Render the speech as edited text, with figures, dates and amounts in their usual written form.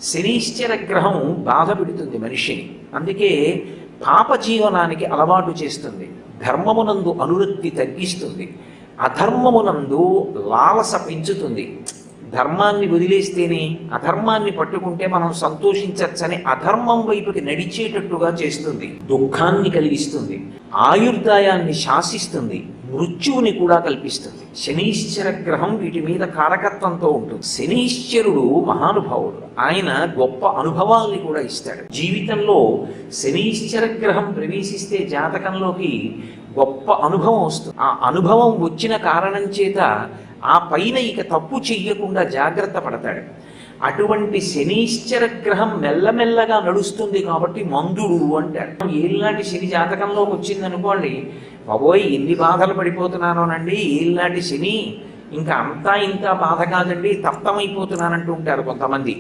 శనీశ్చర గ్రహం బాధ పెడుతుంది మనిషిని. అందుకే పాప జీవనానికి అలవాటు చేస్తుంది, ధర్మమునందు అనురక్తి తగ్గిస్తుంది, అధర్మమునందు లాలస పెంచుతుంది. ధర్మాన్ని వదిలేస్తేనే అధర్మాన్ని పట్టుకుంటే మనం సంతోషించచ్చని అధర్మం వైపుకి నడిచేటట్టుగా చేస్తుంది, దుఃఖాన్ని కలిగిస్తుంది, ఆయుర్దాయాన్ని శాసిస్తుంది, మృత్యువుని కూడా కల్పిస్తుంది. శనీశ్చర గ్రహం వీటి మీద కారకత్వంతో ఉంటుంది. శనీశ్చరుడు మహానుభావుడు, ఆయన గొప్ప అనుభవాల్ని కూడా ఇస్తాడు. జీవితంలో శనీశ్చర గ్రహం ప్రవేశిస్తే జాతకంలోకి గొప్ప అనుభవం వస్తుంది. ఆ అనుభవం వచ్చిన కారణం చేత ఆ పైన ఇక తప్పు చెయ్యకుండా జాగ్రత్త పడతాడు. అటువంటి శనీశ్చర గ్రహం మెల్లమెల్లగా నడుస్తుంది కాబట్టి మందుడు అంటారు. ఏళ్ళనాటి శని జాతకంలోకి వచ్చిందనుకోండి, బాబోయ్ ఎన్ని బాధలు పడిపోతున్నానోనండి, ఏళ్ళనాటి శని ఇంకా అంతా ఇంత బాధ కాదండి, తప్తమైపోతున్నానంటూ ఉంటారు కొంతమంది.